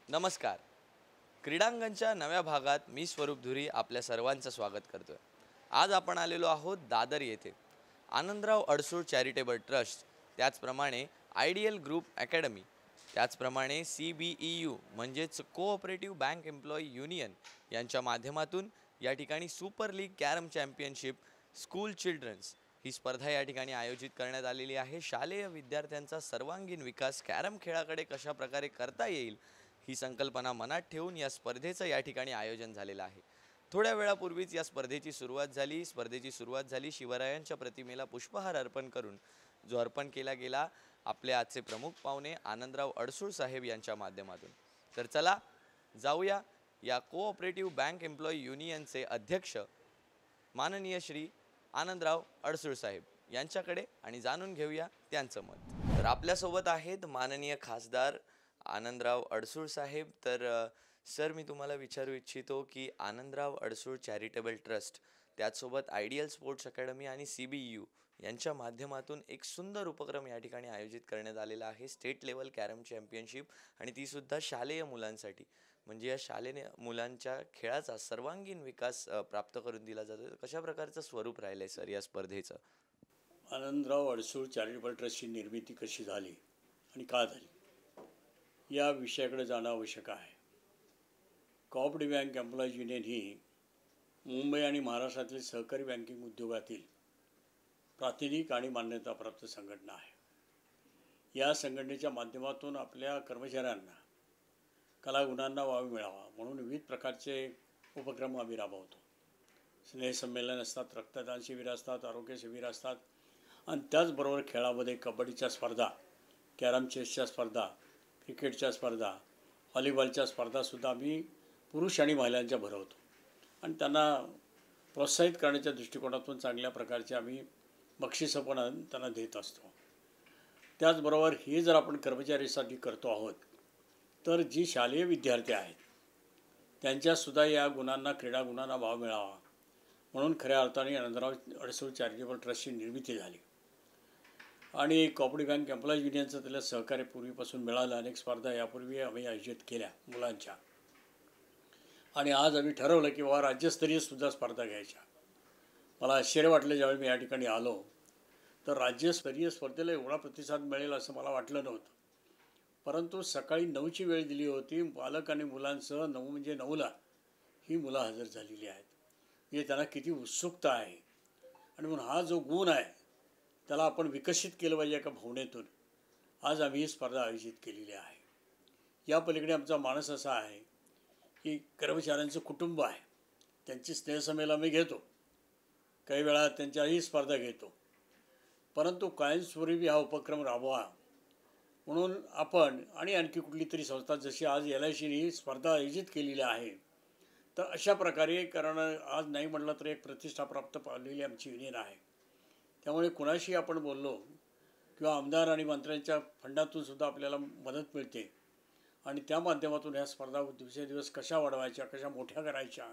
नमस्कार. क्रीडांगणच्या नव्या भागात मी स्वरूप धुरी आपल्या सर्वांचं स्वागत करतोय. आज आपण आलेलो आहोत दादर येथे आनंदराव अडसूळ चॅरिटेबल ट्रस्ट, त्याचप्रमाणे आयडियल ग्रुप अकॅडमी, त्याचप्रमाणे CBEU म्हणजेच कोऑपरेटिव्ह बँक एम्प्लॉई युनियन यांच्या माध्यमातून या ठिकाणी super league carrom championship school children's ही स्पर्धा या ठिकाणी आयोजित करण्यात आलेली आहे. शालेय विद्यार्थ्यांचा सर्वांगीण विकास कॅरम खेळाकडे कशा प्रकारे करता येईल ही संकल्पना मनात ठेवून या स्पर्धेचं या ठिकाणी आयोजन झालेलं आहे. थोड्या वेळापूर्वीच या स्पर्धेची सुरुवात झाली. शिवरायांच्या प्रतिमेला पुष्पहार अर्पण करून जो अर्पण केला गेला आपले आजचे प्रमुख पाहुणे आनंदराव अडसूळ साहेब यांच्या माध्यमातून. तर चला जाऊया या कोऑपरेटिव्ह बँक एम्प्लॉई युनियनचे अध्यक्ष माननीय श्री आनंदराव अडसूळ साहेब यांच्याकडे आणि जाणून घेऊया त्यांचं मत. तर आपल्यासोबत आहेत माननीय खासदार आनंदराव अडसूळ साहेब. तर सर, मी तुम्हाला विचारू इच्छितो की आनंदराव अडसूळ चॅरिटेबल ट्रस्ट, त्याचसोबत आयडियल स्पोर्ट्स अकॅडमी आणि CBEU यांच्या माध्यमातून एक सुंदर उपक्रम या ठिकाणी आयोजित करण्यात आलेला आहे, स्टेट लेवल कॅरम चॅम्पियनशिप, आणि तीसुद्धा शालेय मुलांसाठी. म्हणजे या शालेय मुलांच्या खेळाचा सर्वांगीण विकास प्राप्त करून दिला जातो. कशा प्रकारचं स्वरूप राहिलं आहे सर या स्पर्धेचं? आनंदराव अडसूळ चॅरिटेबल ट्रस्टची निर्मिती कशी झाली आणि का झाली या विषयाकडे जाणं आवश्यक आहे. कोऑपरेटिव्ह बँक एम्प्लॉईज युनियन ही मुंबई आणि महाराष्ट्रातील सहकारी बँकिंग उद्योगातील प्रातिनिधिक आणि मान्यताप्राप्त संघटना आहे. या संघटनेच्या माध्यमातून आपल्या कर्मचाऱ्यांना कलागुणांना वाव मिळावा म्हणून विविध प्रकारचे उपक्रम आम्ही राबवतो. स्नेहसंमेलन असतात, रक्तदान शिबिर असतात, आरोग्य शिबिर असतात, आणि त्याचबरोबर खेळामध्ये कबड्डीच्या स्पर्धा, कॅरम चेसच्या स्पर्धा, क्रिकेटच्या स्पर्धा, व्हॉलीबॉलच्या स्पर्धासुद्धा आम्ही पुरुष आणि महिलांच्या भरवतो आणि त्यांना प्रोत्साहित करण्याच्या दृष्टिकोनातून चांगल्या प्रकारचे आम्ही बक्षिसं पण त्यांना देत असतो. त्याचबरोबर हे जर आपण कर्मचारीसाठी करतो आहोत तर जी शालेय विद्यार्थी आहेत त्यांच्यासुद्धा या गुणांना, क्रीडा गुणांना वाव मिळावा म्हणून खऱ्या अर्थाने आनंदराव अडसूळ चॅरिटेबल ट्रस्टची निर्मिती झाली. आणि कोऑपरेटिव्ह बँक एम्प्लॉईज युनियनचं त्याला सहकार्य पूर्वीपासून मिळालं. अनेक स्पर्धा यापूर्वी आम्ही आयोजित केल्या मुलांच्या, आणि आज आम्ही ठरवलं की बाबा राज्यस्तरीयसुद्धा स्पर्धा घ्यायच्या. मला आश्चर्य वाटलं ज्यावेळी मी या ठिकाणी आलो तर राज्यस्तरीय स्पर्धेला एवढा प्रतिसाद मिळेल असं मला वाटलं नव्हतं. परंतु सकाळी 9ची वेळ दिली होती, पालक आणि मुलांसह 9 म्हणजे 9ला ही मुलं हजर झालेली आहेत. म्हणजे त्यांना किती उत्सुकता आहे, आणि म्हणून हा जो गुण आहे त्याला आपण विकसित केलं पाहिजे एका भावनेतून आज आम्ही ही स्पर्धा आयोजित केलेली आहे. या पलीकडे आमचा मानस असा आहे की कर्मचाऱ्यांचं कुटुंब आहे, त्यांची स्नेहसंमेलन आम्ही घेतो, काही वेळा त्यांच्याही स्पर्धा घेतो, परंतु कायमस्वरूपी हा उपक्रम राबवा म्हणून आपण आणि आणखी कुठली तरी संस्था, जशी आज LICने ही स्पर्धा आयोजित केलेली आहे, तर अशा प्रकारे, कारण आज नाही म्हटलं तर एक प्रतिष्ठाप्राप्त पावलेली आमची युनियन आहे. त्यामुळे कुणाशी आपण बोललो किंवा आमदार आणि मंत्र्यांच्या फंडातून सुद्धा आपल्याला मदत मिळते, आणि त्या माध्यमातून ह्या स्पर्धा दिवसेदिवस कशा वाढवायच्या, कशा मोठ्या करायच्या,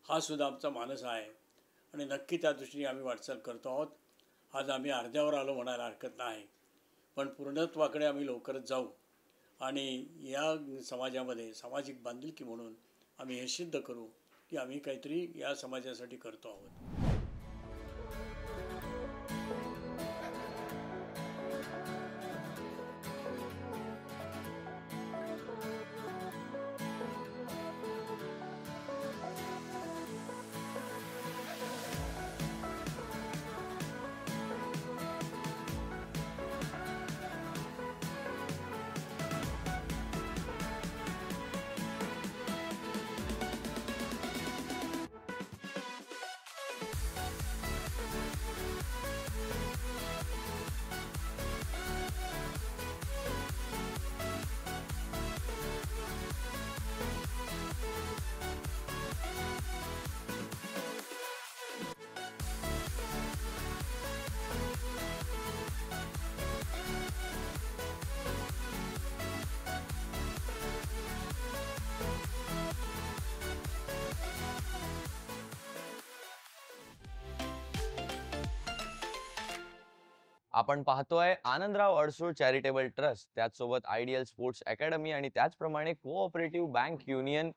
हा सुद्धा आमचा मानस आहे, आणि नक्की त्या दृष्टीने आम्ही वाटचाल करतो आहोत. आज आम्ही अर्ध्यावर आलो म्हणायला हरकत नाही, पण पूर्णत्वाकडे आम्ही लवकरच जाऊ, आणि या समाजामध्ये सामाजिक बांधिलकी म्हणून आम्ही हे सिद्ध करू की आम्ही काहीतरी या समाजासाठी करतो आहोत. आपण पाहतोय आनंदराव अडसूळ चॅरिटेबल ट्रस्ट, त्याचसोबत आयडियल स्पोर्ट्स अकॅडमी आणि त्याचप्रमाणे कोऑपरेटिव्ह बँक युनियन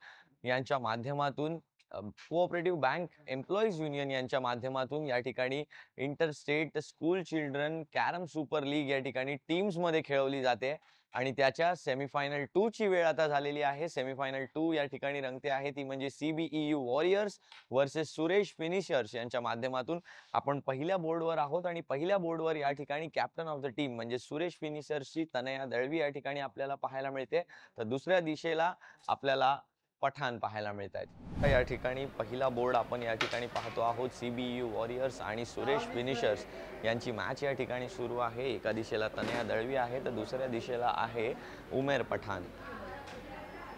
यांच्या माध्यमातून कोऑपरेटिव्ह बँक एम्प्लॉईज युनियन यांच्या माध्यमातून या ठिकाणी interstate school children carrom super league या ठिकाणी टीम्स मध्ये खेळवली जाते आणि त्याच्या सेमीफायनल 2 ची वेळ आता झालेली आहे। सेमीफायनल 2 या ठिकाणी रंगते आहे ती म्हणजे CBEU warriors versus Suresh finishers यांच्या माध्यमातून। आपण पहिल्या बोर्डवर आहोत आणि पहिल्या बोर्डवर या ठिकाणी कॅप्टन ऑफ द टीम म्हणजे सुरेश फिनिशर्सची तनया दळवी या ठिकाणी आपल्याला पाहायला मिळते, तर दुसऱ्या दिशेला आपल्याला पठाण पाहायला मिळत आहेत। या ठिकाणी पहिला बोर्ड आपण या ठिकाणी पाहतो आहोत। CBEU वॉरियर्स आणि सुरेश फिनिशर्स यांची मॅच या ठिकाणी सुरू आहे। एका दिशेला तनया दळवी आहे तर दुसऱ्या दिशेला आहे उमेर पठाण।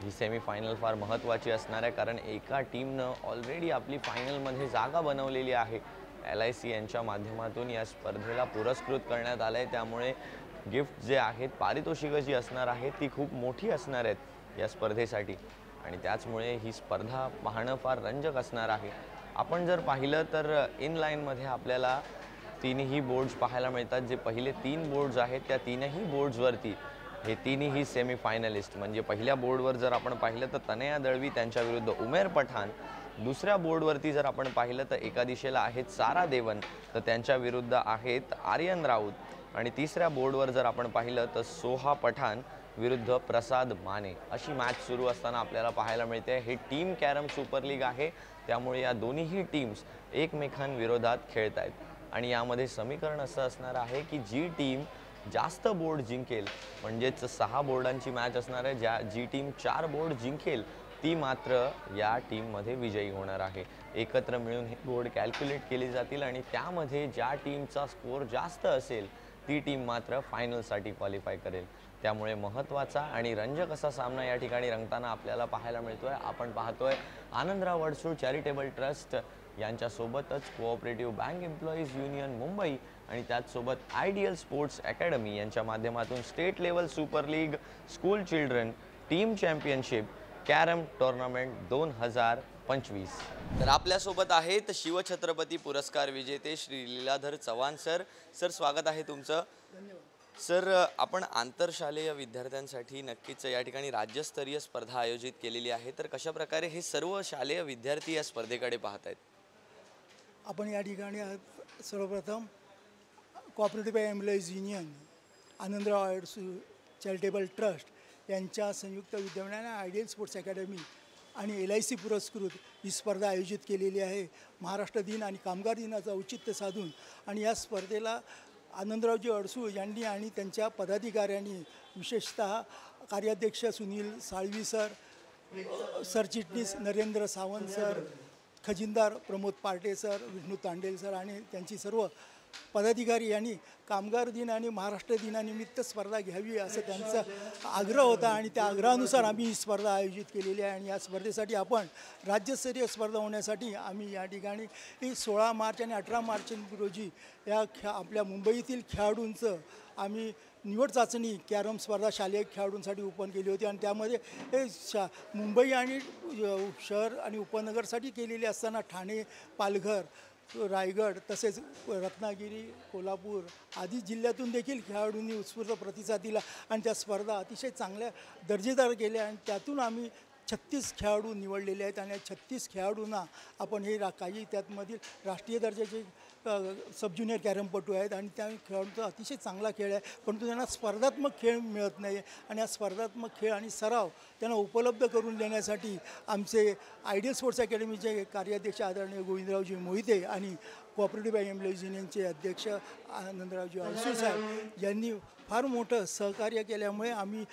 ही सेमीफायनल फार महत्त्वाची असणार आहे कारण एका टीमनं ऑलरेडी आपली फायनलमध्ये जागा बनवलेली आहे। LIC यांच्या माध्यमातून या स्पर्धेला पुरस्कृत करण्यात आले आहे, त्यामुळे गिफ्ट जे आहेत, पारितोषिकं जी असणार आहेत ती खूप मोठी असणार आहेत या स्पर्धेसाठी आणि त्याचमुळे ही स्पर्धा पाहणं फार रंजक असणार आहे। आपण जर पाहिलं तर इन लाईनमध्ये आपल्याला तीनही बोर्ड्स पाहायला मिळतात। जे पहिले 3 बोर्ड्स आहेत त्या तीनही बोर्ड्सवरती हे तीनही सेमीफायनलिस्ट म्हणजे पहिल्या बोर्डवर जर आपण पाहिलं तर तनया दळवी त्यांच्या विरुद्ध उमेर पठाण, दुसऱ्या बोर्डवरती जर आपण पाहिलं तर एका दिशेला आहेत सारा देवन तर त्यांच्या विरुद्ध आहेत आर्यन राऊत आणि तिसऱ्या बोर्डवर जर आपण पाहिलं तर सोहा पठाण विरुद्ध प्रसाद माने अशी मॅच सुरू असताना आपल्याला पाहायला मिळते। हे टीम कॅरम सुपर लीग आहे, त्यामुळे या दोन्ही टीम्स एकमेकांविरोधात खेळत आहेत आणि यामध्ये समीकरण असं असणार आहे की जी टीम जास्त बोर्ड जिंकेल म्हणजेच 6 बोर्डांची मॅच असणार आहे, जी टीम 4 बोर्ड जिंकेल ती मात्र या टीममध्ये विजयी होणार आहे। एकत्र मिळून हे बोर्ड कॅल्क्युलेट केले जातील आणि त्यामध्ये ज्या टीमचा स्कोर जास्त असेल ती टीम मात्र फायनलसाठी क्वालिफाय करेल। त्यामुळे महत्त्वाचा आणि रंजक असा सामना या ठिकाणी रंगताना आपल्याला पाहायला मिळतोय। आपण पाहतोय आनंदराव अडसूळ चॅरिटेबल ट्रस्ट यांच्यासोबतच cooperative bank employees union Mumbai आणि त्याचसोबत आयडियल स्पोर्ट्स अकॅडमी यांच्या माध्यमातून state level super league school children team championship carrom tournament 2025। तर आपल्यासोबत आहेत शिवछत्रपती पुरस्कार विजेते श्री लीलाधर चव्हाण सर। सर स्वागत आहे तुमचं। सर, आपण आंतरशालेय विद्यार्थ्यांसाठी नक्कीच या ठिकाणी राज्यस्तरीय स्पर्धा आयोजित केलेली आहे, तर कशा प्रकारे हे सर्व शालेय विद्यार्थी या स्पर्धेकडे पाहत आहेत? आपण या ठिकाणी सर्वप्रथम cooperative employees union, Anandrao Adsul charitable trust यांच्या संयुक्त विद्यमाने आयडियल स्पोर्ट्स अकॅडमी आणि LIC पुरस्कृत ही स्पर्धा आयोजित केलेली आहे महाराष्ट्र दिन आणि कामगार दिनाचं औचित्य साधून। आणि या स्पर्धेला आनंदरावजी अडसूळ यांनी आणि त्यांच्या पदाधिकाऱ्यांनी, विशेषतः कार्याध्यक्ष सुनील साळवी सर, सरचिटणीस नरेंद्र सावंत सर, खजिनदार प्रमोद पार्टे सर, विष्णू तांडेल सर आणि त्यांची सर्व पदाधिकारी यांनी कामगार दिन आणि महाराष्ट्र दिनानिमित्त स्पर्धा घ्यावी असं त्यांचा आग्रह होता आणि त्या आग्रहानुसार आम्ही ही स्पर्धा आयोजित केलेली आहे। आणि या स्पर्धेसाठी आपण राज्यस्तरीय स्पर्धा होण्यासाठी आम्ही या ठिकाणी 16 मार्च आणि 18 मार्च रोजी या आपल्या मुंबईतील खेळाडूंचं आम्ही निवड चाचणी कॅरम स्पर्धा शालेय खेळाडूंसाठी ओपन केली होती आणि त्यामध्ये मुंबई आणि शहर आणि उपनगरसाठी केलेली असताना ठाणे, पालघर, रायगड तसेच रत्नागिरी, कोल्हापूर आदी जिल्ह्यातून देखील खेळाडूंनी उत्स्फूर्त प्रतिसाद दिला आणि त्या स्पर्धा अतिशय चांगल्या दर्जेदार केल्या आणि त्यातून आम्ही 36 खेळाडू निवडलेले आहेत आणि 36 खेळाडूंना आपण हे काही त्यातमधील राष्ट्रीय दर्जाचे सब ज्युनियर कॅरमपटू आहेत आणि त्या खेळाडूंचा अतिशय चांगला खेळ आहे, परंतु त्यांना स्पर्धात्मक खेळ मिळत नाही आणि या स्पर्धात्मक खेळ आणि सराव त्यांना उपलब्ध करून देण्यासाठी आमचे आयडियल स्पोर्ट्स अकॅडमीचे कार्याध्यक्ष आदरणीय गोविंदरावजी मोहिते आणि कोऑपरेटिव्ह एम्प्लॉईज युनियनचे अध्यक्ष आनंदरावजी अडसूळ साहेब यांनी फार मोठं सहकार्य केल्यामुळे आम्ही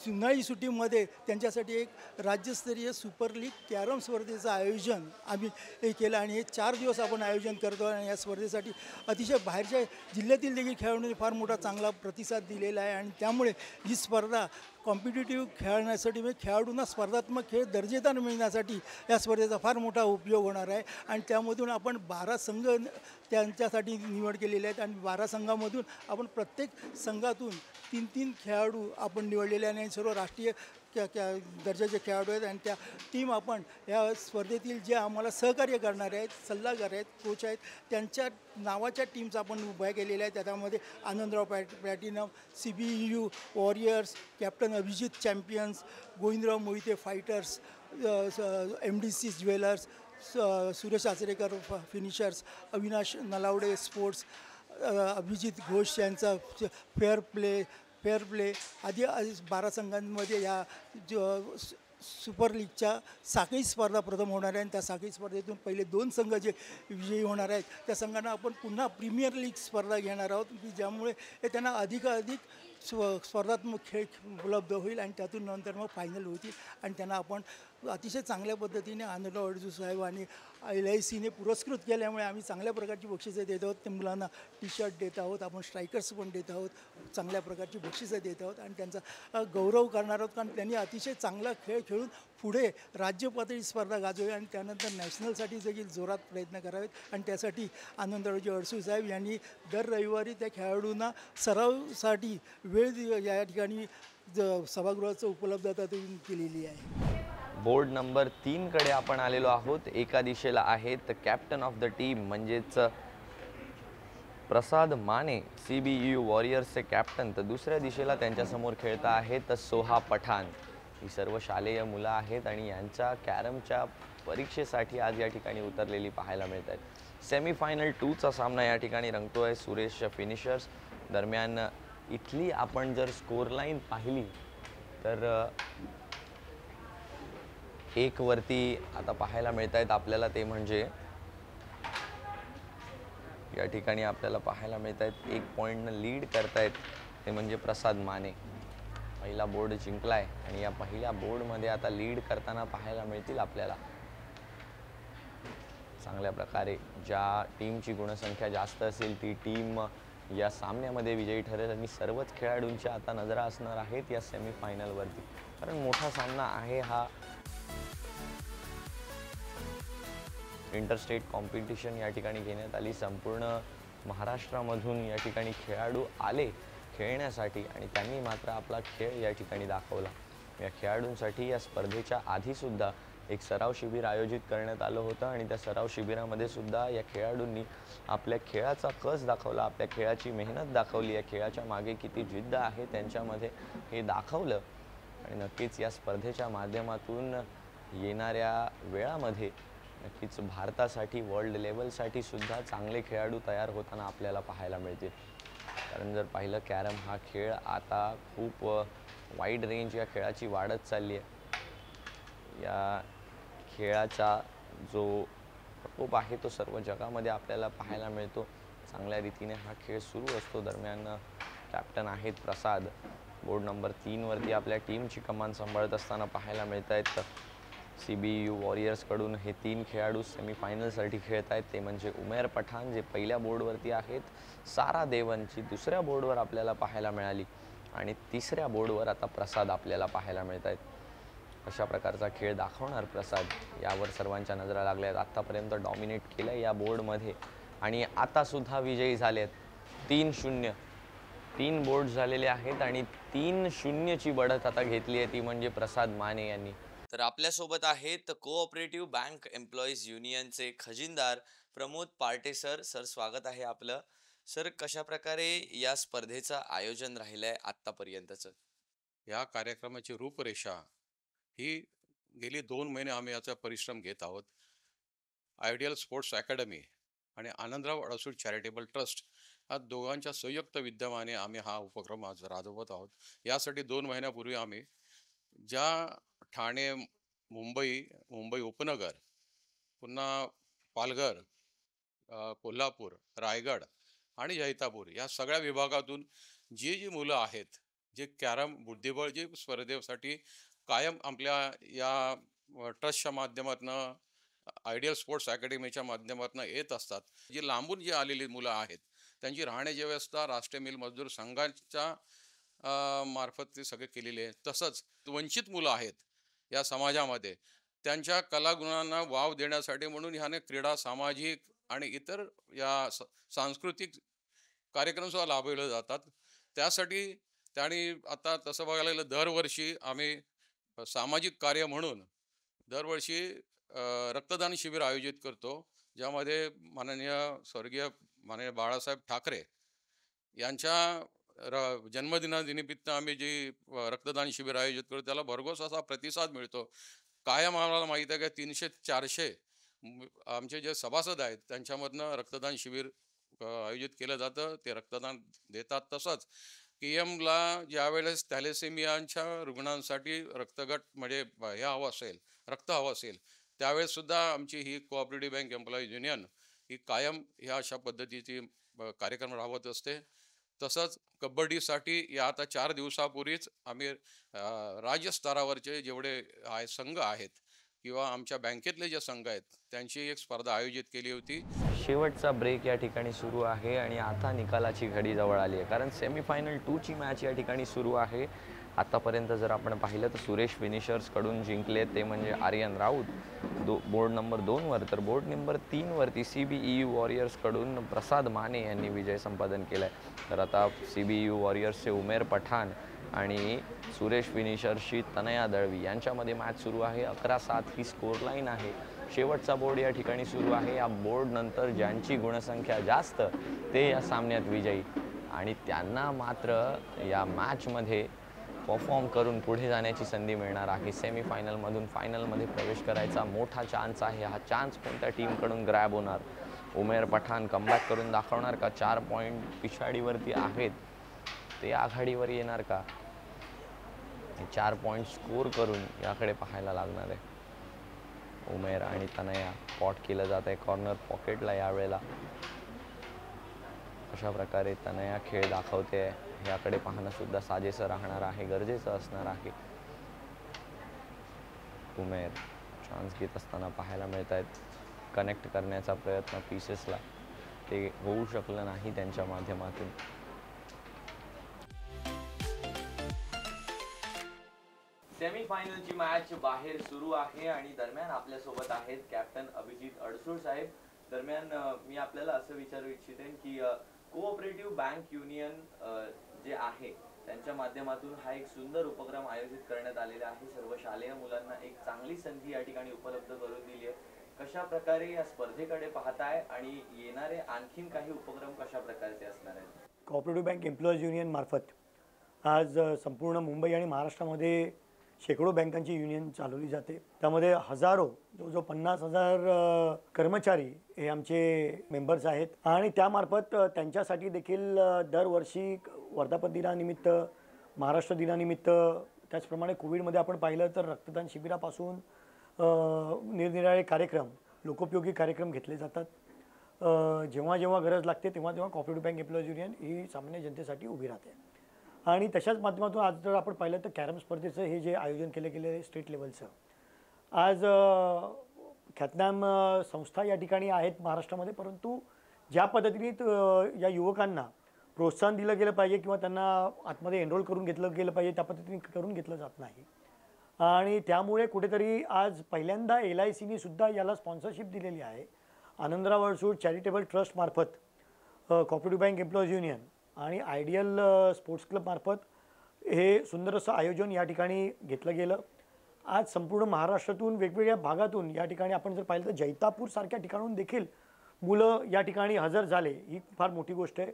उन्हाळी सुट्टीमध्ये त्यांच्यासाठी एक राज्यस्तरीय सुपर लीग कॅरम स्पर्धेचं आयोजन आम्ही हे केलं आणि हे 4 दिवस आपण आयोजन करतो आणि या स्पर्धेसाठी अतिशय बाहेरच्या जिल्ह्यातील देखील खेळाडूंनी फार मोठा चांगला प्रतिसाद दिलेला आहे आणि त्यामुळे ही स्पर्धा कॉम्पिटिटिव्ह खेळण्यासाठी म्हणजे खेळाडूंना स्पर्धात्मक खेळ दर्जेदार मिळण्यासाठी या स्पर्धेचा फार मोठा उपयोग होणार आहे आणि त्यामधून आपण 12 संघ त्यांच्यासाठी निवड केलेले आहेत आणि 12 संघामधून आपण प्रत्येक संघातून 3-3 खेळाडू आपण निवडलेले आणि सर्व राष्ट्रीय दर्जाचे खेळाडू आहेत आणि त्या टीम आपण या स्पर्धेतील जे आम्हाला सहकार्य करणारे आहेत, सल्लागार आहेत, कोच आहेत, त्यांच्या नावाच्या टीम्स आपण उभ्या केलेल्या आहेत. त्यामध्ये Anandrao platinum, CBEU warriors, captain Abhijit champions, Govindrao Mohite fighters, MDC jewellers, Suresh Achrekar finishers, Avinash Nalawade sports, Abhijit Ghosh यांचा फेअर प्ले आदी 12 संघांमध्ये या सुपर लीगच्या साखळी स्पर्धा प्रथम होणार आहे आणि त्या साखळी स्पर्धेतून पहिले 2 संघ जे विजयी होणार आहेत त्या संघांना आपण पुन्हा प्रीमियर लीग स्पर्धा घेणार आहोत की ज्यामुळे त्यांना अधिकाधिक स्पर्धात्मक खेळ उपलब्ध होईल आणि त्यातून नंतर मग फायनल होतील आणि त्यांना आपण अतिशय चांगल्या पद्धतीने आनंदराव अडसूळ साहेब आणि LICने पुरस्कृत केल्यामुळे आम्ही चांगल्या प्रकारची बक्षिसं देत आहोत. ते मुलांना T-शर्ट देत आहोत, आपण स्ट्रायकर्स पण देत आहोत, चांगल्या प्रकारची बक्षिसं देत आहोत आणि त्यांचा गौरव करणार आहोत कारण त्यांनी अतिशय चांगला खेळ खेळून पुढे राज्य पातळी स्पर्धा गाजवावी आणि त्यानंतर नॅशनलसाठी देखील जोरात प्रयत्न करावेत आणि त्यासाठी आनंदरावजी अडसूळ साहेब यांनी दर रविवारी त्या खेळाडूंना सरावासाठी वेळ या ठिकाणी सभागृहाचं उपलब्धता केलेली आहे. बोर्ड नंबर 3 कडे आपण आलेलो आहोत. एका दिशेला आहेत कॅप्टन ऑफ द टीम म्हणजेच प्रसाद माने, CBEU वॉरियर्सचे कॅप्टन, तर दुसऱ्या दिशेला त्यांच्यासमोर खेळता आहेत सोहा पठाण. ही सर्व शालेय मुलं आहेत आणि यांच्या कॅरमच्या परीक्षेसाठी आज या ठिकाणी उतरलेली पाहायला मिळत आहेत. सेमीफायनल 2चा सामना या ठिकाणी रंगतोय सुरेश फिनिशर्स दरम्यान. इथली आपण जर स्कोर लाईन पाहिली तर 1 वरती आता पाहायला मिळत आहेत आपल्याला, ते म्हणजे या ठिकाणी आपल्याला पाहायला मिळत आहेत 1 पॉईंटनं लीड करतायत ते म्हणजे प्रसाद माने. पहिला बोर्ड जिंकलाय आणि या पहिल्या बोर्डमध्ये आता लीड करताना पाहायला मिळतील आपल्याला. चांगल्या प्रकारे ज्या टीमची गुणसंख्या जास्त असेल ती टीम या सामन्यामध्ये विजयी ठरेल आणि सर्वच खेळाडूंच्या आता नजरा असणार आहेत या सेमीफायनलवरती, कारण मोठा सामना आहे हा. इंटरस्टेट कॉम्पिटिशन या ठिकाणी घेण्यात आली. संपूर्ण महाराष्ट्रामधून या ठिकाणी खेळाडू आले खेळण्यासाठी आणि त्यांनी मात्र आपला खेळ या ठिकाणी दाखवला. या खेळाडूंसाठी या स्पर्धेच्या आधीसुद्धा एक सराव शिबिर आयोजित करण्यात आलं होतं आणि त्या सराव शिबिरामध्ये सुद्धा या खेळाडूंनी आपल्या खेळाचा कस दाखवला, आपल्या खेळाची मेहनत दाखवली, या खेळाच्या मागे किती जिद्द आहे त्यांच्यामध्ये हे दाखवलं. आणि नक्कीच या स्पर्धेच्या माध्यमातून येणाऱ्या वेळामध्ये नक्कीच भारतासाठी वर्ल्ड लेवलसाठी सुद्धा चांगले खेळाडू तयार होताना आपल्याला पाहायला मिळतील. कारण जर पाहिलं कॅरम हा खेळ आता खूप वाईड रेंज या खेळाची वाढत चालली आहे. या खेळाचा जो प्रकोप आहे तो सर्व जगामध्ये आपल्याला पाहायला मिळतो. चांगल्या रीतीने हा खेळ सुरू असतो. दरम्यान कॅप्टन आहेत प्रसाद, बोर्ड नंबर 3 वरती आपल्या टीमची कमान सांभाळत असताना पाहायला मिळत आहेत. CBEU वॉरियर्सकडून हे 3 खेळाडू सेमीफायनलसाठी खेळत आहेत ते म्हणजे उमेर पठाण जे पहिल्या बोर्डवरती आहेत, सारा देवनची दुसऱ्या बोर्डवर आपल्याला पाहायला मिळाली आणि तिसऱ्या बोर्डवर आता प्रसाद आपल्याला पाहायला मिळत आहेत. अशा प्रकारचा खेळ दाखवणार प्रसाद यावर सर्वांच्या नजरा लागल्या आहेत. आत्तापर्यंत डॉमिनेट केलं आहे या बोर्डमध्ये आणि आतासुद्धा विजयी झाले आहेत. 3-0 3 बोर्ड झालेले आहेत आणि 3-0ची बढत आता घेतली आहे ती म्हणजे प्रसाद माने यांनी. तर आपल्यासोबत आहेत कोऑपरेटिव्ह बँक एम्प्लॉईज युनियनचे खजिनदार प्रमोद पार्टे सर. सर स्वागत आहे आपलं. सर कशा प्रकारे या स्पर्धेचं आयोजन राहिलंय आत्तापर्यंतचं? या कार्यक्रमाची रूपरेषा ही गेली 2 महिने आम्ही याचा परिश्रम घेत आहोत. आयडियल स्पोर्ट्स अकॅडमी आणि आनंदराव अडसूळ चॅरिटेबल ट्रस्ट या दोघांच्या संयुक्त विद्यमाने आम्ही हा उपक्रम आज राबवत आहोत. यासाठी 2 महिन्यापूर्वी आम्ही ज्या ठाणे, मुंबई उपनगर, पुन्हा पालघर, कोल्हापूर, रायगड आणि जैतापूर या सगळ्या विभागातून जी मुलं आहेत जे कॅरम बुद्धिबळ जे स्पर्धेसाठी कायम आपल्या या ट्रस्टच्या माध्यमातून आयडियल स्पोर्ट्स अकॅडमीच्या माध्यमातून येत असतात, जी लांबून जी आलेली मुलं आहेत त्यांची राहण्याची व्यवस्था राष्ट्रीय मिल मजदूर संघाच्या मार्फत ते सगळे केलेले आहे. तसंच वंचित मुलं आहेत या समाजामध्ये त्यांच्या कलागुणांना वाव देण्यासाठी म्हणून ह्याने क्रीडा, सामाजिक आणि इतर या सांस्कृतिक कार्यक्रमसुद्धा राबवले जातात. त्यासाठी त्यांनी आता तसं बघायला गेलं दरवर्षी आम्ही सामाजिक कार्य म्हणून दरवर्षी रक्तदान शिबिर आयोजित करतो, ज्यामध्ये माननीय स्वर्गीय माननीय बाळासाहेब ठाकरे यांच्या जन्मदिनानिमित्त आम्ही जी रक्तदान शिबिर आयोजित करतो त्याला भरघोस असा प्रतिसाद मिळतो. कायम आम्हाला माहीत आहे की 300-400 आमचे जे सभासद आहेत त्यांच्यामधनं रक्तदान शिबिर आयोजित केलं जातं. ते रक्तदान देतात. तसंच केएमला ज्यावेळेस थॅलेसेमियाच्या रुग्णांसाठी रक्तगट म्हणजे हे हवं असेल, रक्त हवं असेल, त्यावेळेस सुद्धा आमची ही कोऑपरेटिव्ह बँक एम्प्लॉईज युनियन ही कायम ह्या अशा पद्धतीची कार्यक्रम राबवत असते. तसंच कबड्डीसाठी या आता 4 दिवसापूर्वीच आम्ही राज्यस्तरावरचे जेवढे संघ आहेत किंवा आमच्या बँकेतले जे संघ आहेत त्यांची एक स्पर्धा आयोजित केली होती. शेवटचा ब्रेक या ठिकाणी सुरू आहे आणि आता निकालाची घडी जवळ आली आहे, कारण सेमीफायनल 2ची मॅच या ठिकाणी सुरू आहे. आतापर्यंत जर आपण पाहिलं तर सुरेश फिनिशर्सकडून जिंकले ते म्हणजे आर्यन राऊत बोर्ड नंबर 2वर, तर बोर्ड नंबर 3वरती CBEU वॉरियर्सकडून प्रसाद माने यांनी विजय संपादन केला आहे. तर आता CBEU वॉरियर्सचे उमेर पठाण आणि सुरेश फिनिशर्सची तनया दळवी यांच्यामध्ये मॅच सुरू आहे. 11-7 ही स्कोर लाईन आहे. शेवटचा बोर्ड या ठिकाणी सुरू आहे. या बोर्ड नंतर ज्यांची गुणसंख्या जास्त ते या सामन्यात विजयी, आणि त्यांना मात्र या मॅचमध्ये परफॉर्म करून पुढे जाण्याची संधी मिळणार आहे. सेमीफायनलमधून फायनलमध्ये प्रवेश करायचा मोठा चान्स आहे. हा चान्स कोणत्या टीमकडून ग्रॅब होणार? उमेर पठाण कमबॅक करून दाखवणार का? 4 पॉईंट पिछाडीवरती आहेत ते आघाडीवर येणार का? 4 पॉईंट स्कोर करून याकडे पाहायला लागणार आहे. उमेर आणि तनया पॉट केलं जात आहे कॉर्नर पॉकेटला यावेळेला. अशा प्रकारे तनया खेळ दाखवते, याकडे पाहणं सुद्धा साजेसं राहणार आहे, गरजेचं असणार आहे. उमेर चान्स घेत असताना पाहायला मिळत आहेत. कनेक्ट करण्याचा प्रयत्न पीसेसला ते होऊ शकलं नाही त्यांच्या माध्यमातून. सेमीफायनलची मॅच बाहेर सुरू आहे आणि दरम्यान आपल्यासोबत आहेत कॅप्टन अभिजित अडसूळ साहेब. दरम्यान मी आपल्याला असं विचारू इच्छिते की कोऑपरेटिव्ह बँक युनियन जे आहे त्यांच्या माध्यमातून हा एक सुंदर उपक्रम आयोजित करण्यात आलेला आहे. सर्व शालेय मुलांना एक चांगली संधी या ठिकाणी उपलब्ध करून दिली आहे. कशा प्रकारे या स्पर्धेकडे पाहताय आणि येणारे आणखीन काही उपक्रम कशा प्रकारचे असणार आहेत? कोऑपरेटिव्ह बँक एम्प्लॉईज युनियन मार्फत आज संपूर्ण मुंबई आणि महाराष्ट्रामध्ये शेकडो बँकांची युनियन चालवली जाते. त्यामध्ये हजारो जवळजवळ 50,000 कर्मचारी हे आमचे मेंबर्स आहेत आणि त्यामार्फत त्यांच्यासाठी देखील दरवर्षी वर्धापन दिनानिमित्त, महाराष्ट्र दिनानिमित्त, त्याचप्रमाणे कोविडमध्ये आपण पाहिलं तर रक्तदान शिबिरापासून निरनिराळे कार्यक्रम, लोकोपयोगी कार्यक्रम घेतले जातात. जेव्हा जेव्हा गरज लागते तेव्हा तेव्हा कोऑपरेटिव्ह बँक एम्प्लॉईज युनियन ही सामान्य जनतेसाठी उभी राहते. आणि तशाच माध्यमातून आज जर आपण पाहिलं तर कॅरम स्पर्धेचं हे जे आयोजन केलं गेलं आहे स्टेट लेवलचं, आज ख्यातनाम संस्था या ठिकाणी आहेत महाराष्ट्रामध्ये, परंतु ज्या पद्धतीने या युवकांना प्रोत्साहन दिलं गेलं पाहिजे किंवा त्यांना आतमध्ये एनरोल करून घेतलं गेलं पाहिजे त्या पद्धतीने करून घेतलं जात नाही. आणि त्यामुळे कुठेतरी आज पहिल्यांदा LICने सुद्धा याला स्पॉन्सरशिप दिलेली आहे. आनंदराव अडसूळ चॅरिटेबल ट्रस्टमार्फत कोऑपरेटिव्ह बँक एम्प्लॉईज युनियन आणि आयडियल स्पोर्ट्स क्लबमार्फत हे सुंदर असं आयोजन या ठिकाणी घेतलं गेलं. आज संपूर्ण महाराष्ट्रातून वेगवेगळ्या भागातून या ठिकाणी आपण जर पाहिलं तर जैतापूरसारख्या ठिकाणाहून देखील मुलं या ठिकाणी हजर झाले, ही फार मोठी गोष्ट आहे.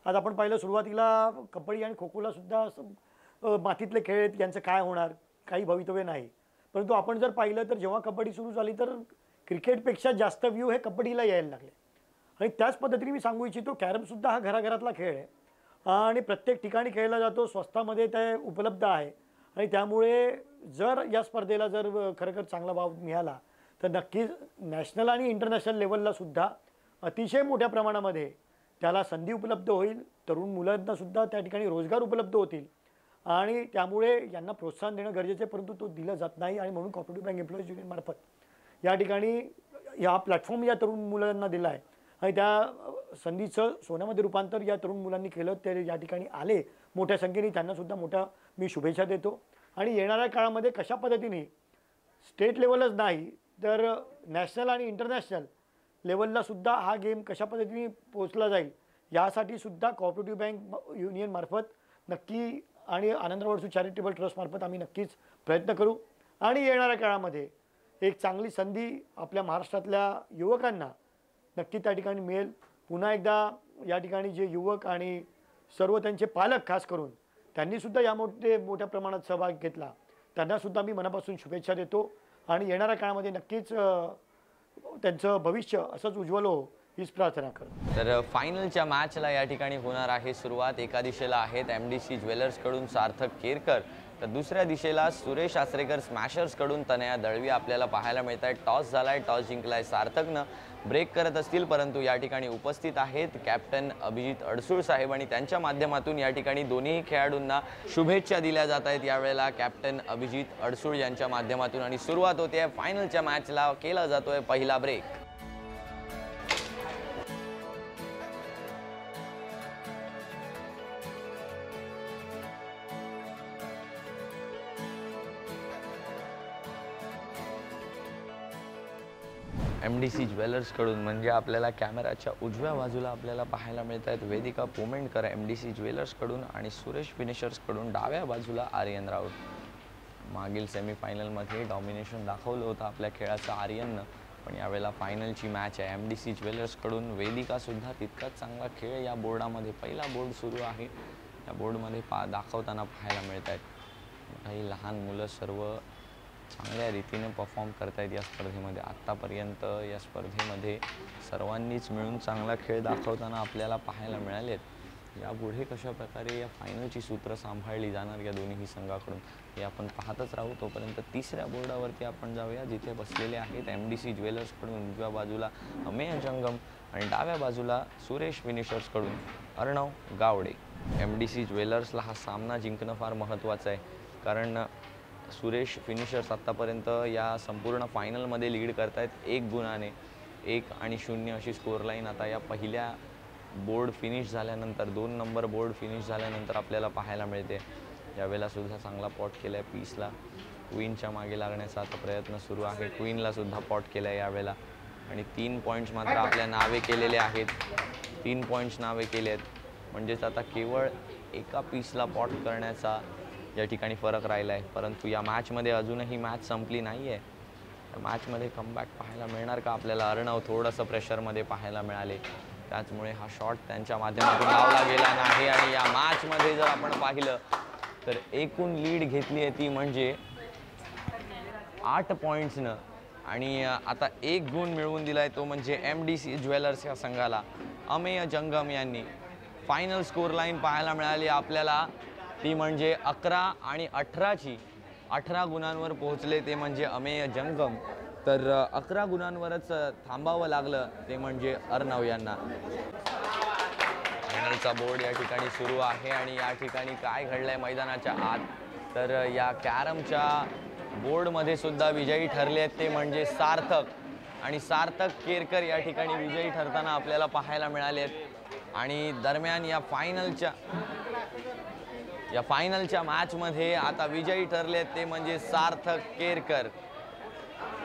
आज आपण पाहिलं सुरुवातीला कबड्डी आणि खो खोला सुद्धा मातीतले खेळ आहेत, यांचं काय होणार, काही भवितव्य नाही. परंतु आपण जर पाहिलं तर जेव्हा कबड्डी सुरू झाली तर क्रिकेटपेक्षा जास्त व्ह्यू हे कबड्डीला यायला लागले. आणि त्याच पद्धतीने मी सांगू इच्छितो कॅरमसुद्धा हा घराघरातला खेळ आहे आणि प्रत्येक ठिकाणी खेळला जातो, स्वस्तामध्ये ते उपलब्ध आहे. आणि त्यामुळे जर या स्पर्धेला जर खरोखर चांगला भाव मिळाला तर नक्कीच नॅशनल आणि इंटरनॅशनल लेवललासुद्धा अतिशय मोठ्या प्रमाणामध्ये त्याला संधी उपलब्ध होईल. तरुण मुलांनासुद्धा त्या ठिकाणी रोजगार उपलब्ध होतील आणि त्यामुळे यांना प्रोत्साहन देणं गरजेचं आहे, परंतु तो दिलं जात नाही. आणि म्हणून कोऑपरेटिव्ह बँक एम्प्लॉईज युनियनमार्फत या ठिकाणी या प्लॅटफॉर्म या तरुण मुलांना दिला आहे आणि त्या संधीचं सोन्यामध्ये रूपांतर या तरुण मुलांनी केलं. ते या ठिकाणी आले मोठ्या संख्येने, त्यांनासुद्धा मोठ्या मी शुभेच्छा देतो. आणि येणाऱ्या काळामध्ये कशा पद्धतीने स्टेट लेवलच नाही तर नॅशनल आणि इंटरनॅशनल लेवललासुद्धा हा गेम कशा पद्धतीने पोचला जाईल यासाठी सुद्धा कोऑपरेटिव्ह बँक युनियनमार्फत नक्की आणि आनंदराव अडसूळ चॅरिटेबल ट्रस्टमार्फत आम्ही नक्कीच प्रयत्न करू. आणि येणाऱ्या काळामध्ये एक चांगली संधी आपल्या महाराष्ट्रातल्या युवकांना नक्की त्या ठिकाणी मिळेल. पुन्हा एकदा या ठिकाणी जे युवक आणि सर्व त्यांचे पालक खास करून त्यांनीसुद्धा यामध्ये मोठ्या प्रमाणात सहभाग घेतला, त्यांनासुद्धा मी मनापासून शुभेच्छा देतो आणि येणाऱ्या काळामध्ये नक्कीच त्यांचं भविष्य असंच उज्ज्वल हो हीच प्रार्थना करतो. तर फायनलच्या मॅचला या ठिकाणी होणार आहे सुरुवात. एका दिशेला आहेत MDC ज्वेलर्सकडून सार्थक केरकर, तर दुसऱ्या दिशेला सुरेश आचरेकर स्मॅशर्सकडून तनया दळवी आपल्याला पाहायला मिळत आहे. टॉस झालाय, टॉस जिंकलाय सार्थकनं. ब्रेक करत असतील, परंतु या ठिकाणी उपस्थित आहेत कॅप्टन अभिजित अडसूळ साहेब आणि त्यांच्या माध्यमातून या ठिकाणी दोन्ही खेळाडूंना शुभेच्छा दिल्या जात आहेत. यावेळेला कॅप्टन अभिजित अडसूळ यांच्या माध्यमातून आणि सुरुवात होते फायनलच्या मॅचला. केला जातोय पहिला ब्रेक. MDC ज्वेलर्सकडून म्हणजे आपल्याला कॅमेराच्या उजव्या बाजूला आपल्याला पाहायला मिळत आहेत वेदिका पोमेंडकर MDC ज्वेलर्सकडून आणि सुरेश फिनिशर्सकडून डाव्या बाजूला आर्यन राऊत. मागील सेमीफायनलमध्ये डॉमिनेशन दाखवलं होतं आपल्या खेळाचं आर्यननं, पण यावेळेला फायनलची मॅच आहे. MDC ज्वेलर्सकडून वेदिकासुद्धा तितकाच चांगला खेळ या बोर्डामध्ये पहिला बोर्ड सुरू आहे या बोर्डमध्ये दाखवताना पाहायला मिळत आहेत. काही लहान मुलं सर्व चांगल्या रीतीने परफॉर्म करतायत या स्पर्धेमध्ये. आत्तापर्यंत या स्पर्धेमध्ये सर्वांनीच मिळून चांगला खेळ दाखवताना आपल्याला पाहायला मिळाले आहेत. यापुढे कशा प्रकारे या फायनलची सूत्र सांभाळली जाणार या दोन्ही संघाकडून हे आपण पाहतच राहू. तोपर्यंत तिसऱ्या बोर्डावरती आपण जाऊया, जिथे बसलेले आहेत MDC ज्वेलर्सकडून उजव्या बाजूला अमेय जंगम आणि डाव्या बाजूला सुरेश फिनिशर्सकडून अर्णव गावडे. MDC ज्वेलर्सला हा सामना जिंकणं फार महत्त्वाचं आहे, कारण सुरेश फिनिशर्स आत्तापर्यंत या संपूर्ण फायनलमध्ये लीड करतायत 1 गुणाने. 1 आणि 0 अशी स्कोअर लाईन आता या पहिल्या बोर्ड फिनिश झाल्यानंतर 2 नंबर बोर्ड फिनिश झाल्यानंतर आपल्याला पाहायला मिळते. यावेळेला सुद्धा चांगला पॉट केला आहे पीसला. क्वीनच्या मागे लागण्याचा आता प्रयत्न सुरू आहे. क्वीनला सुद्धा पॉट केला आहे यावेळेला आणि 3 पॉईंट्स मात्र आपल्या नावे केलेले आहेत. 3 पॉईंट्स नावे केले आहेत, म्हणजेच आता केवळ एका पीसला पॉट करण्याचा या ठिकाणी फरक राहिला आहे. परंतु या मॅचमध्ये अजूनही मॅच संपली नाही आहे. या मॅचमध्ये कमबॅक पाहायला मिळणार का आपल्याला? अर्णव थोडंसं प्रेशरमध्ये पाहायला मिळाले, त्याचमुळे हा शॉट त्यांच्या माध्यमातून लावला गेला नाही. आणि या मॅचमध्ये जर आपण पाहिलं तर एकूण लीड घेतली आहे ती म्हणजे 8 पॉईंट्सनं आणि आता 1 गुण मिळवून दिला आहे तो म्हणजे MDC ज्वेलर्स या संघाला. अमेय जंगम यांनी फायनल स्कोअर लाईन पाहायला मिळाली आपल्याला, ती म्हणजे 11 आणि 18ची. 18 गुणांवर पोहोचले ते म्हणजे अमेय जंगम, तर 11 गुणांवरच थांबावं लागलं ते म्हणजे अर्णव यांना. फायनलचा बोर्ड या ठिकाणी सुरू आहे आणि या ठिकाणी काय घडलंय मैदानाच्या आत, तर या कॅरमच्या बोर्डमध्ये सुद्धा विजयी ठरले आहेत ते म्हणजे सार्थक आणि सार्थक केरकर या ठिकाणी विजयी ठरताना आपल्याला पाहायला मिळाले आहेत. आणि दरम्यान या फायनलच्या मॅचमध्ये आता विजयी ठरले ते म्हणजे सार्थक केरकर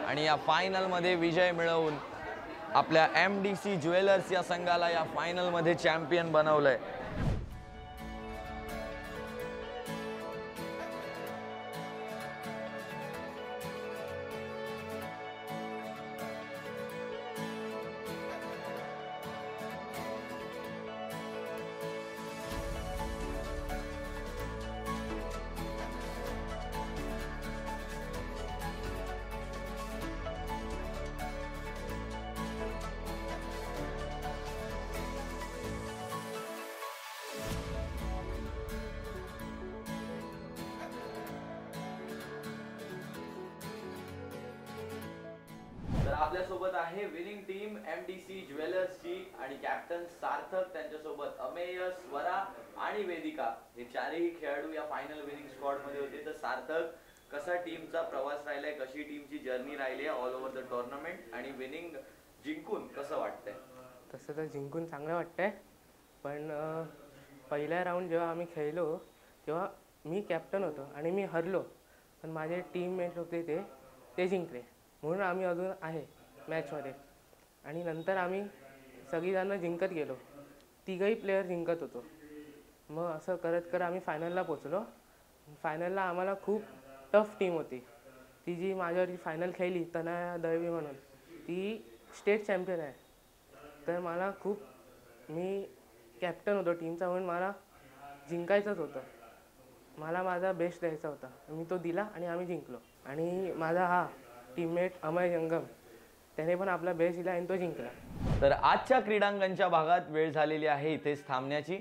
आणि या फायनलमध्ये विजय मिळवून आपल्या MDC ज्वेलर्स या संघाला या फायनलमध्ये चॅम्पियन बनवलंय. तर आपल्यासोबत आहे विनिंग टीम MDC ज्वेलर्सची आणि कॅप्टन सार्थक, त्यांच्यासोबत अमेय, स्वरा आणि वेदिका हे चारही खेळाडू या फायनल विनिंग स्क्वॉड मध्ये होते. तर सार्थक, कसा टीमचा प्रवास राहिलाय, कशी टीमची जर्नी राहिली आहे ऑल ओव्हर द टुर्नामेंट आणि विनिंग जिंकून कसं वाटतंय? तसं तर जिंकून चांगलं वाटतंय, पण पहिल्या राऊंड जेव्हा आम्ही खेळलो तेव्हा मी कॅप्टन होतो आणि मी हरलो, पण माझे टीममेट होते ते जिंकले, म्हणून आम्ही अजून आहे मॅचमध्ये. आणि नंतर आम्ही सगळीजणं जिंकत गेलो, तिघही प्लेयर जिंकत होतो. मग असं करत करत आम्ही फायनलला पोचलो. फायनलला आम्हाला खूप टफ टीम होती, ती जी माझ्यावर फायनल खेळली तनया दळवी म्हणून, ती स्टेट चॅम्पियन आहे. तर मला खूप, मी कॅप्टन होतो टीमचा म्हणून मला जिंकायचंच होतं. मला माझा बेस्ट द्यायचा होता. मी तो दिला आणि आम्ही जिंकलो. आणि माझा हा टीममेट अमय जंगम, त्याने पण आपला बेस्ट दिला आणि तो जिंकला. तर आजच्या क्रीडांगणच्या भागात वेळ झालेली आहे इथेच थांबण्याची.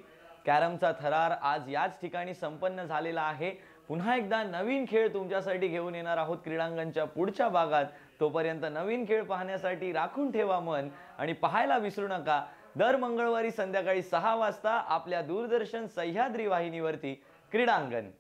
कॅरमचा थरार आज याच ठिकाणी संपन्न झालेला आहे. पुन्हा एकदा नवीन खेळ तुमच्यासाठी घेऊन येणार आहोत क्रीडांगणच्या पुढच्या भागात. तोपर्यंत नवीन खेळ पाहण्यासाठी राखून ठेवा मन आणि पाहायला विसरू नका दर मंगळवारी संध्याकाळी 6 वाजता आपल्या दूरदर्शन सह्याद्री वाहिनीवरती क्रीडांगण.